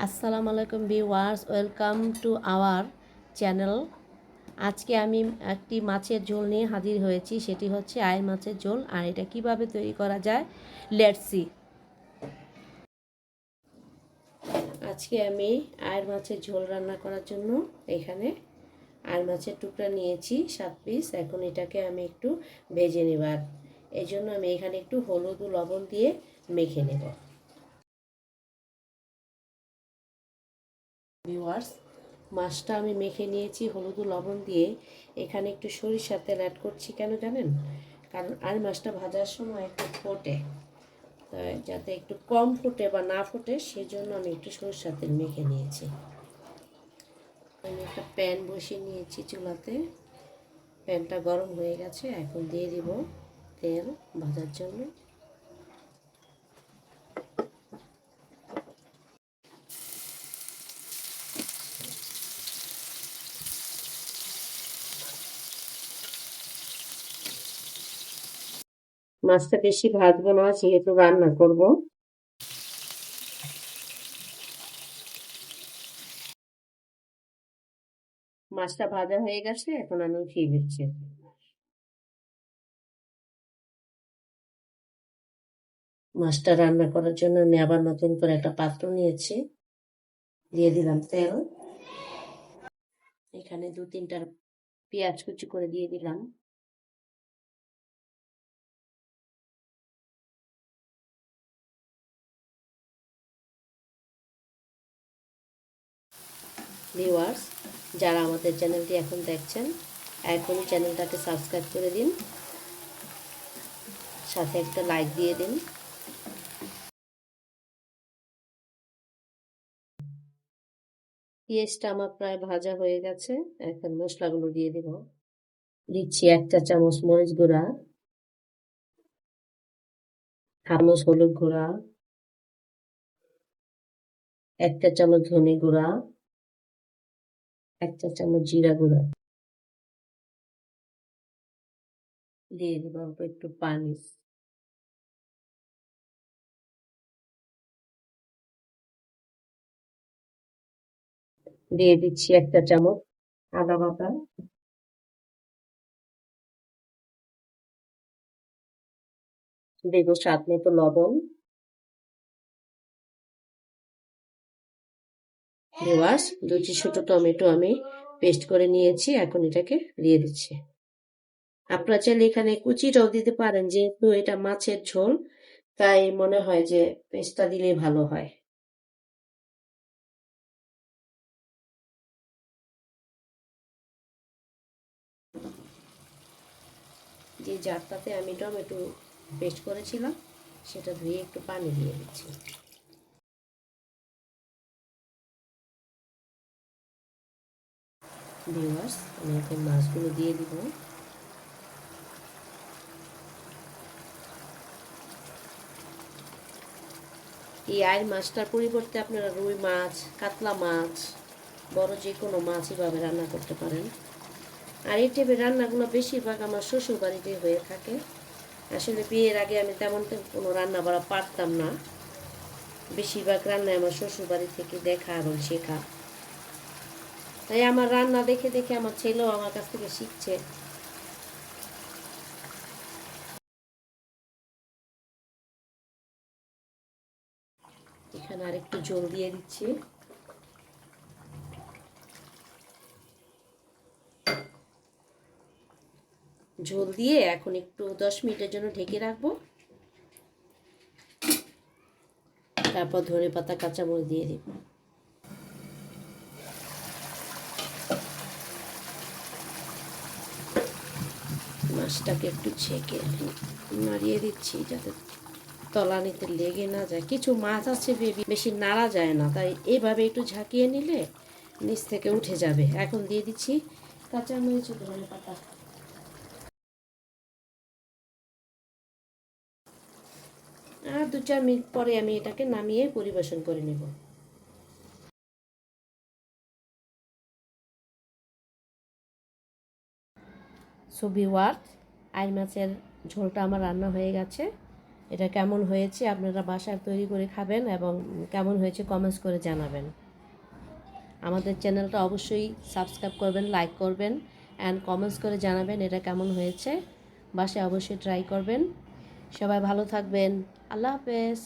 আসসালামু আলাইকুম viewers, welcome to our channel. আজকে আমি একটি মাছের ঝোল নিয়ে হাজির হয়েছি, সেটি হচ্ছে আয়ের মাছের ঝোল। আর এটা কিভাবে তৈরি করা যায়, লেটস সি। আজকে আমি আয়ের মাছের ঝোল রান্না করার জন্য এখানে আয়ের মাছের টুকরা নিয়েছি 7 পিস। এখন এটাকে আমি একটু ভেজে নেব, আর এই জন্য আমি এখানে একটু হলুদ ও লবণ দিয়ে মেখে নেব। ভিউয়ার্স, মাছটা আমি মেখে নিয়েছি হলুদ ও লবণ দিয়ে। এখানে একটু সরিষার তেল অ্যাড করছি, কেন জানেন? কারণ আর মাছটা ভাজার সময় একটু ফোটে, যাতে একটু কম ফোটে বা না ফোটে সেজন্য আমি একটু সরিষার তেল মেখে নিয়েছি। আমি একটা প্যান বসিয়ে নিয়েছি চুলাতে। প্যানটা গরম হয়ে গেছে, এখন দিয়ে দিব তেল ভাজার জন্য। মাছটা বেশি ভাজবো না, যেহেতু রান্না করব। মাছটা ভাজা হয়ে গেছে, এখন আমি উঠিয়ে দিচ্ছি। মাছটা রান্না করার জন্য আমি আবার নতুন করে একটা পাত্র নিয়েছি, দিয়ে দিলাম তেল। এখানে 2-3টা পেঁয়াজ কুচি করে দিয়ে দিলাম। ভিউয়ার্স, যারা আমাদের চ্যানেলটি এখন দেখছেন, এখনই চ্যানেলটাকে সাবস্ক্রাইব করে দিন, সাথে একটা লাইক দিয়ে দিন। পেঁয়াজটা আমার প্রায় ভাজা হয়ে গেছে, এখন মশলাগুলো দিয়ে দিব। দিচ্ছি 1 চা চামচ মরিচ গুঁড়া, হাফ চামচ হলুদ গুঁড়া, 1 চা চামচ ধনে গুঁড়া, 1 চা চামচ জিরা গুঁড়া, দিয়ে দিব অল্প একটু পানি। দিয়ে দিচ্ছি 1 চা চামচ আদা বাটা, দেব স্বাদ মতো লবণ। ভিউয়ার্স, 2টি ছোট টমেটো আমি পেস্ট করে নিয়েছি, এখন এটাকে দিয়ে দিচ্ছি। আপনারা চাইলে এখানে কুচিটাও দিতে পারেন, যেহেতু এটা মাছের ঝোল, তাই মনে হয় যে পেস্টটা দিলেই ভালো হয়। যে জারটাতে আমি টমেটো পেস্ট করেছিলাম, সেটা ধুয়ে একটু পানি দিয়ে দিচ্ছি। ভিউয়ার্স, আমি এখন মাছগুলো দিয়ে দিব। এই আয়ের মাছটার পরিবর্তে আপনারা রুই মাছ, কাতলা মাছ, বড় যে কোনো মাছ এভাবে রান্না করতে পারেন। আর এই টাইপের রান্নাগুলো বেশিরভাগ আমার শ্বশুর বাড়িতে হয়ে থাকে। আসলে বিয়ের আগে আমি তেমন কোনো রান্না বাড়া পারতাম না, বেশিরভাগ রান্নায় আমার শ্বশুর বাড়ি থেকে দেখা এবং শেখা। তাই আমার রান্না দেখে দেখে আমার ছেলেও আমার কাছ থেকে শিখছে। এখানে আর একটু ঝোল দিয়ে দিচ্ছি। ঝোল দিয়ে এখন একটু 10 মিনিটের জন্য ঢেকে রাখবো। তারপর ধনেপাতা কাঁচামরিচ দিয়ে দিব। মাছটাকে একটু ছেঁকে নাড়িয়ে দিচ্ছি, যাতে তলানিতে লেগে না যায়। কিছু মাছ আছে বেশি নাড়া যায় না, তাই এইভাবে একটু ঝাঁকিয়ে নিলে নিচ থেকে উঠে যাবে। এখন দিয়ে দিচ্ছি কাঁচামরিচ ও ধনেপাতা। আর 2-4 মিনিট পরে আমি এটাকে নামিয়ে পরিবেশন করে নেব। সো ভিউয়ার্স, আইর মাছের ঝোলটা আমার রান্না হয়ে গেছে। এটা কেমন হয়েছে আপনারা বাসায় তৈরি করে খাবেন এবং কেমন হয়েছে কমেন্টস করে জানাবেন। আমাদের চ্যানেলটা অবশ্যই সাবস্ক্রাইব করবেন, লাইক করবেন অ্যান্ড কমেন্টস করে জানাবেন এটা কেমন হয়েছে। বাসায় অবশ্যই ট্রাই করবেন। সবাই ভালো থাকবেন। আল্লাহ হাফেজ।